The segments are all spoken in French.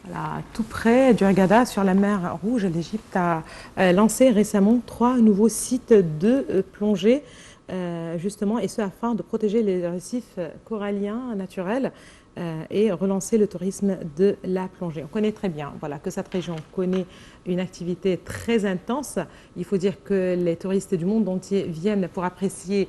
Voilà, tout près du Hurghada, sur la mer Rouge, l'Égypte a lancé récemment 3 nouveaux sites de plongée, justement, et ce afin de protéger les récifs coralliens naturels et relancer le tourisme de la plongée. On connaît très bien, voilà, que cette région connaît une activité très intense. Il faut dire que les touristes du monde entier viennent pour apprécier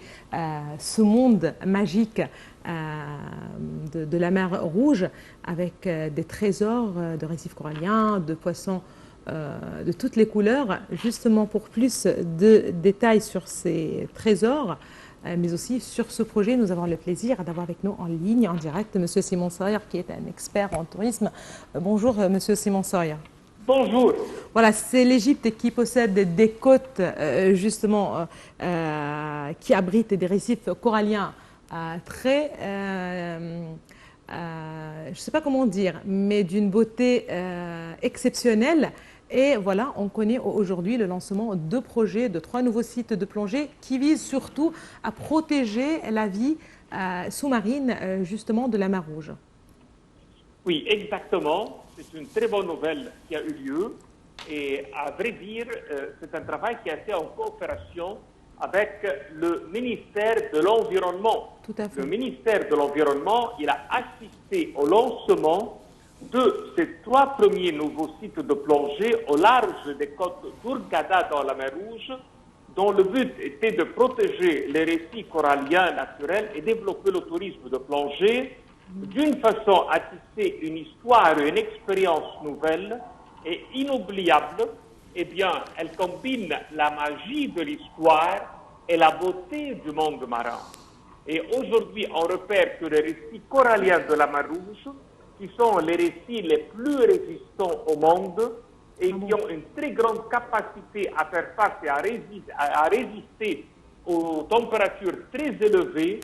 ce monde magique de la mer Rouge, avec des trésors de récifs coralliens, de poissons de toutes les couleurs. Justement, pour plus de détails sur ces trésors, mais aussi sur ce projet, nous avons le plaisir d'avoir avec nous en ligne, en direct, Monsieur Simon Sawyer, qui est un expert en tourisme. Bonjour, Monsieur Simon Sawyer. Bonjour. Voilà, c'est l'Égypte qui possède des côtes, justement, qui abritent des récifs coralliens très, je ne sais pas comment dire, mais d'une beauté exceptionnelle. Et voilà, on connaît aujourd'hui le lancement de projets, de 3 nouveaux sites de plongée qui visent surtout à protéger la vie sous-marine, justement, de la mer Rouge. Oui, exactement. C'est une très bonne nouvelle qui a eu lieu. Et à vrai dire, c'est un travail qui a été en coopération avec le ministère de l'Environnement. Tout à Le fait. ministère de l'Environnement, il a assisté au lancement de ces 3 premiers nouveaux sites de plongée au large des côtes d'Hurghada dans la mer Rouge, dont le but était de protéger les récifs coralliens naturels et développer le tourisme de plongée d'une façon à tisser une histoire, une expérience nouvelle et inoubliable. Eh bien, elle combine la magie de l'histoire et la beauté du monde marin. Et aujourd'hui, on repère que les récifs coralliens de la mer Rouge, qui sont les récifs les plus résistants au monde et qui ont une très grande capacité à faire face et à résister aux températures très élevées.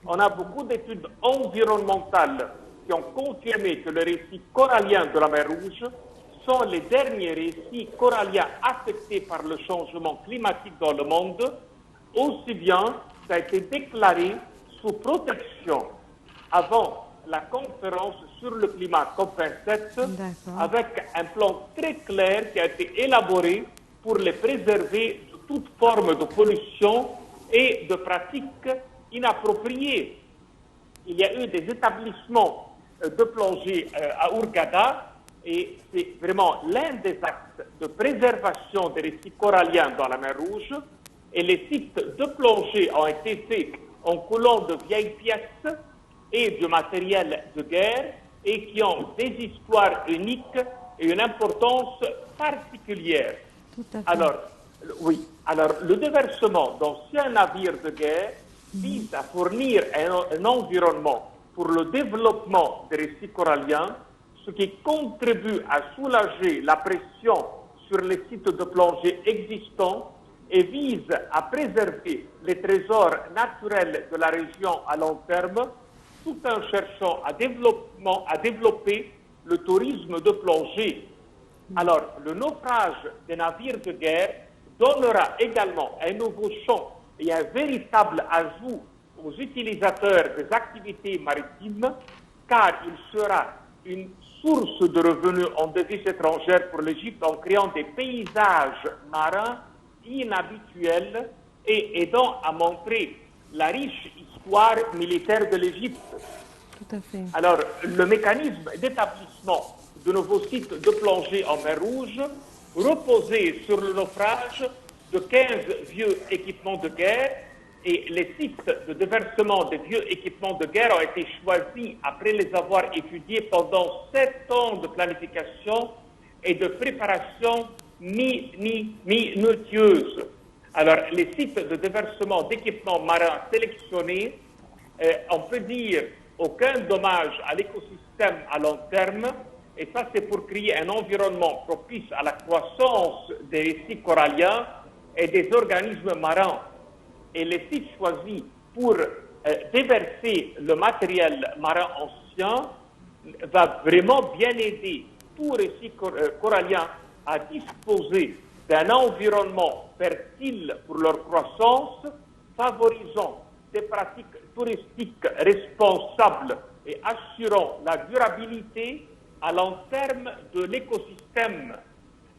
On a beaucoup d'études environnementales qui ont confirmé que les récifs coralliens de la mer Rouge sont les derniers récifs coralliens affectés par le changement climatique dans le monde. Aussi bien, ça a été déclaré sous protection avant la conférence sur le climat COP27, avec un plan très clair qui a été élaboré pour les préserver de toute forme de pollution et de pratiques inappropriées. Il y a eu des établissements de plongée à Hurghada et c'est vraiment l'un des actes de préservation des récifs coralliens dans la mer Rouge. Et les sites de plongée ont été faits en coulant de vieilles pièces et du matériel de guerre et qui ont des histoires uniques et une importance particulière. Tout à fait. Alors, le déversement d'anciens navires de guerre vise à fournir un environnement pour le développement des récifs coralliens, ce qui contribue à soulager la pression sur les sites de plongée existants et vise à préserver les trésors naturels de la région à long terme, tout en cherchant à développer le tourisme de plongée. Alors, le naufrage des navires de guerre donnera également un nouveau champ et un véritable ajout aux utilisateurs des activités maritimes, car il sera une source de revenus en devises étrangères pour l'Égypte en créant des paysages marins inhabituels et aidant à montrer la riche histoire militaire de l'Égypte. Tout à fait. Alors, le mécanisme d'établissement de nouveaux sites de plongée en mer Rouge reposait sur le naufrage de 15 vieux équipements de guerre, et les sites de déversement des vieux équipements de guerre ont été choisis après les avoir étudiés pendant 7 ans de planification et de préparation minutieuse. Alors, les sites de déversement d'équipements marins sélectionnés, on peut dire aucun dommage à l'écosystème à long terme, et ça c'est pour créer un environnement propice à la croissance des récifs coralliens et des organismes marins. Et les sites choisis pour déverser le matériel marin ancien va vraiment bien aider tout récif corallien à disposer d'un environnement fertile pour leur croissance, favorisant des pratiques touristiques responsables et assurant la durabilité à long terme de l'écosystème.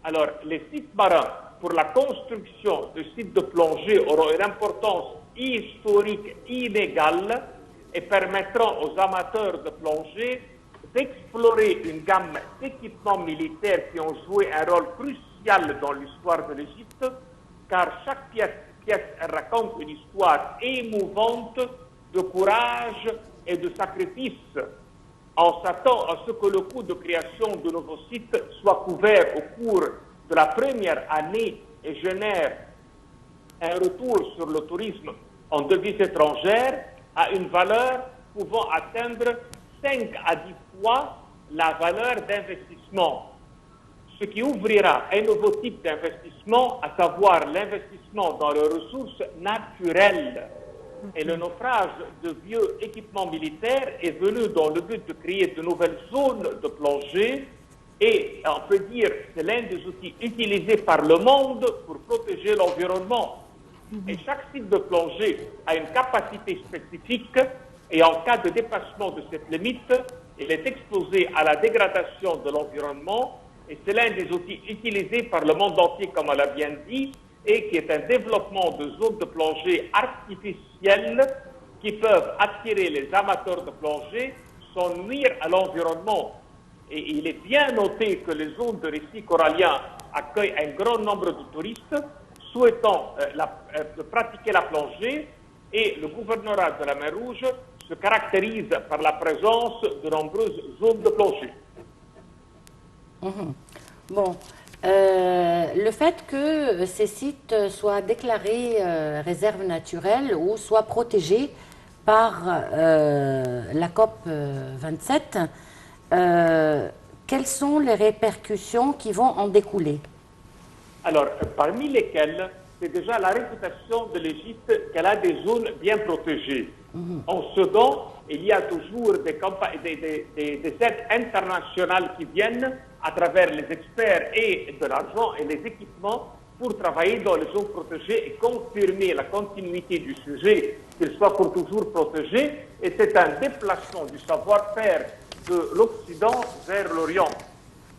Alors, les sites marins, pour la construction de sites de plongée, auront une importance historique inégale et permettront aux amateurs de plongée d'explorer une gamme d'équipements militaires qui ont joué un rôle crucial dans l'histoire de l'Égypte, car chaque pièce raconte une histoire émouvante de courage et de sacrifice. On s'attend à ce que le coût de création de nouveaux sites soit couvert au cours de la première année et génère un retour sur le tourisme en devises étrangères à une valeur pouvant atteindre 5 à 10 fois la valeur d'investissement, ce qui ouvrira un nouveau type d'investissement, à savoir l'investissement dans les ressources naturelles. Et le naufrage de vieux équipements militaires est venu dans le but de créer de nouvelles zones de plongée et on peut dire que c'est l'un des outils utilisés par le monde pour protéger l'environnement. Et chaque site de plongée a une capacité spécifique et en cas de dépassement de cette limite, il est exposé à la dégradation de l'environnement et c'est l'un des outils utilisés par le monde entier, comme on l'a bien dit, et qui est un développement de zones de plongée artificielles qui peuvent attirer les amateurs de plongée sans nuire à l'environnement. Et il est bien noté que les zones de récifs coralliens accueillent un grand nombre de touristes souhaitant pratiquer la plongée et le gouvernorat de la mer Rouge se caractérise par la présence de nombreuses zones de plongée. Bon, le fait que ces sites soient déclarés réserves naturelles ou soient protégés par la COP 27, quelles sont les répercussions qui vont en découler? Alors, parmi lesquelles, c'est déjà la réputation de l'Égypte qu'elle a des zones bien protégées. En second, il y a toujours des aides internationales qui viennent à travers les experts et de l'argent et les équipements pour travailler dans les zones protégées et confirmer la continuité du sujet, qu'il soit pour toujours protégé. Et c'est un déplacement du savoir-faire de l'Occident vers l'Orient.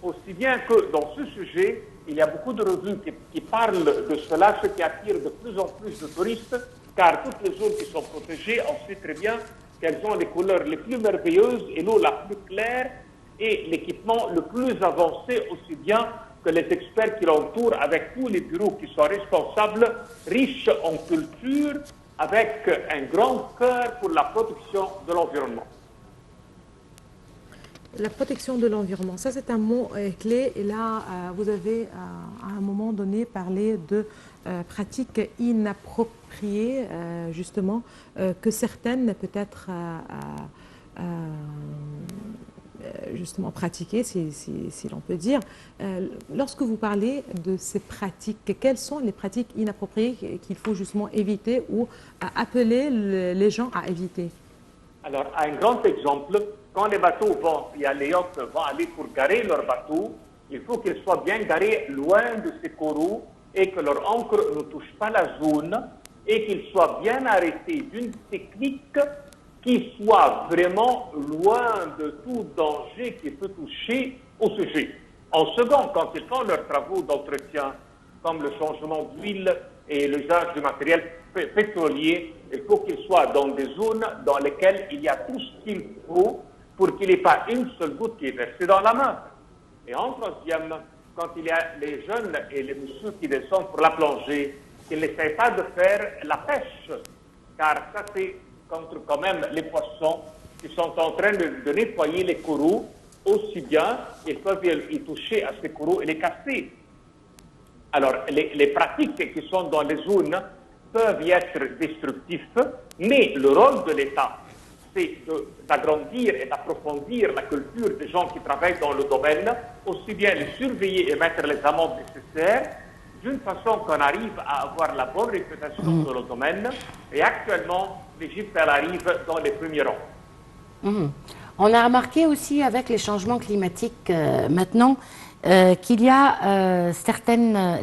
Aussi bien que dans ce sujet, il y a beaucoup de revues qui parlent de cela, ce qui attire de plus en plus de touristes, car toutes les zones qui sont protégées, on sait très bien qu'elles ont les couleurs les plus merveilleuses et l'eau la plus claire et l'équipement le plus avancé, aussi bien que les experts qui l'entourent, avec tous les bureaux qui sont responsables, riches en culture, avec un grand cœur pour la protection de l'environnement. La protection de l'environnement, ça c'est un mot clé. Et là, vous avez à un moment donné parlé de pratiques inappropriées, justement, que certaines peut-être justement pratiquées, si l'on peut dire. Lorsque vous parlez de ces pratiques, quelles sont les pratiques inappropriées qu'il faut justement éviter ou appeler les gens à éviter? Alors, un grand exemple, quand les bateaux les yachts vont aller pour garer leurs bateaux, il faut qu'ils soient bien garés loin de ces coraux et que leur ancre ne touche pas la zone et qu'ils soient bien arrêtés d'une technique qui soit vraiment loin de tout danger qui peut toucher au sujet. En second, quand ils font leurs travaux d'entretien, comme le changement d'huile et l'usage du matériel pétrolier, il faut qu'ils soient dans des zones dans lesquelles il y a tout ce qu'il faut pour qu'il n'y ait pas une seule goutte qui est versée dans la main. Et en troisième, quand il y a les jeunes et les messieurs qui descendent pour la plongée, qu'ils n'essayent pas de faire la pêche, car ça c'est contre quand même les poissons qui sont en train de nettoyer les coraux, aussi bien ils peuvent y toucher à ces coraux et les casser. Alors, les pratiques qui sont dans les zones peuvent y être destructifs, mais le rôle de l'État, c'est d'agrandir et d'approfondir la culture des gens qui travaillent dans le domaine, aussi bien les surveiller et mettre les amendes nécessaires, d'une façon qu'on arrive à avoir la bonne réputation dans le domaine. Et actuellement, l'Égypte, elle arrive dans les premiers rangs. On a remarqué aussi avec les changements climatiques maintenant qu'il y a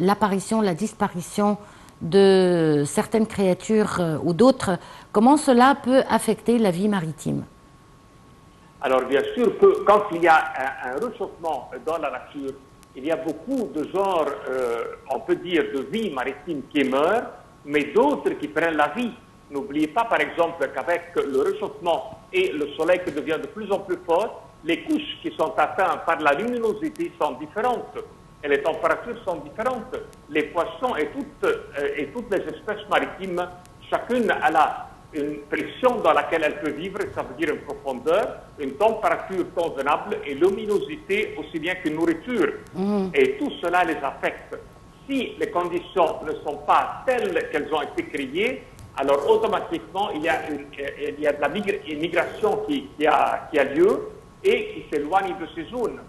l'apparition, la disparition de certaines créatures ou d'autres. Comment cela peut affecter la vie maritime? Alors bien sûr que quand il y a un réchauffement dans la nature, il y a beaucoup de genres, on peut dire, de vie maritime qui meurent, mais d'autres qui prennent la vie. N'oubliez pas, par exemple, qu'avec le réchauffement et le soleil qui devient de plus en plus fort, les couches qui sont atteintes par la luminosité sont différentes et les températures sont différentes. Les poissons et toutes les espèces maritimes, chacune a une pression dans laquelle elle peut vivre, ça veut dire une profondeur, une température convenable et luminosité aussi bien qu'une nourriture. Et tout cela les affecte. Si les conditions ne sont pas telles qu'elles ont été créées, alors automatiquement il y a de la migration qui a lieu et qui s'éloigne de ces zones.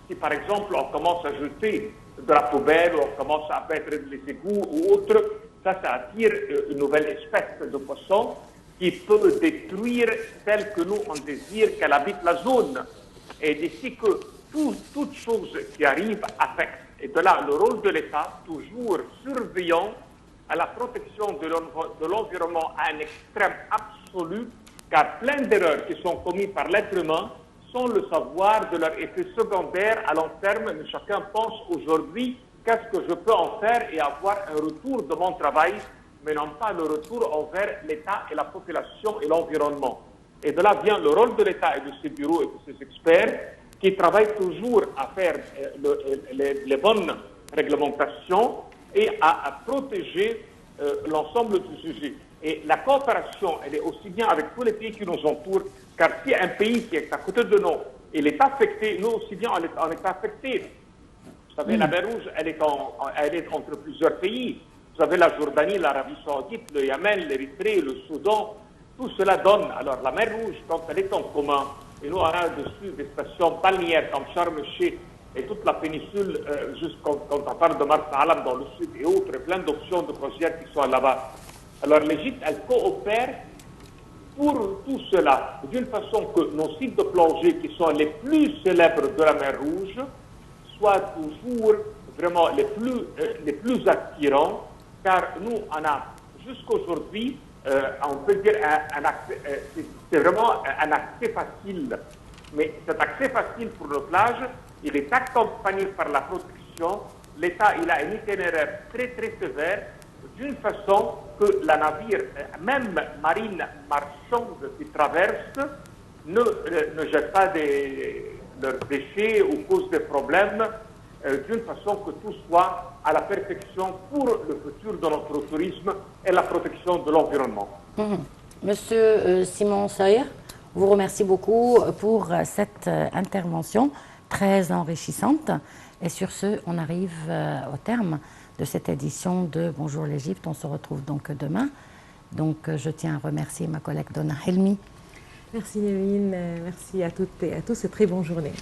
Si par exemple on commence à jeter de la poubelle, ou on commence à mettre les égouts ou autre, ça attire une nouvelle espèce de poisson qui peut détruire celle que nous on désire qu'elle habite la zone. Et d'ici que toute chose qui arrive affecte. Et de là, le rôle de l'État, toujours surveillant à la protection de l'environnement à un extrême absolu, car plein d'erreurs qui sont commises par l'être humain sans le savoir de leur effet secondaire à long terme, mais chacun pense aujourd'hui qu'est-ce que je peux en faire et avoir un retour de mon travail, mais non pas le retour envers l'État et la population et l'environnement. Et de là vient le rôle de l'État et de ses bureaux et de ses experts qui travaillent toujours à faire les bonnes réglementations et à protéger l'ensemble du sujet. Et la coopération, elle est aussi bien avec tous les pays qui nous entourent, car si un pays qui est à côté de nous, il est affecté, nous aussi bien on est affecté. Vous savez, la mer Rouge, elle est entre plusieurs pays. Vous avez la Jordanie, l'Arabie Saoudite, le Yémen, l'Érythrée, le Soudan. Tout cela donne. Alors la mer Rouge, quand elle est en commun, et nous on a dessus des stations balnéaires comme Sharm el-Sheikh et toute la péninsule, juste quand on parle de Marsa Alam dans le sud et autres, et plein d'options de croisières qui sont là-bas. Alors l'Égypte, elle coopère pour tout cela, d'une façon que nos sites de plongée qui sont les plus célèbres de la mer Rouge soient toujours vraiment les plus attirants, car nous, on a jusqu'aujourd'hui, on peut dire, c'est vraiment un accès facile. Mais cet accès facile pour nos plages, il est accompagné par la protection. L'État, il a un itinéraire très très sévère, d'une façon que la navire, même marine marchande qui traverse, ne jette pas leurs déchets ou cause des problèmes, d'une façon que tout soit à la perfection pour le futur de notre tourisme et la protection de l'environnement. Monsieur Simon Sayer, vous remercie beaucoup pour cette intervention très enrichissante. Et sur ce, on arrive au terme de cette édition de Bonjour l'Égypte. On se retrouve donc demain. Donc je tiens à remercier ma collègue Donna Helmi. Merci Néline, merci à toutes et à tous et très bonne journée.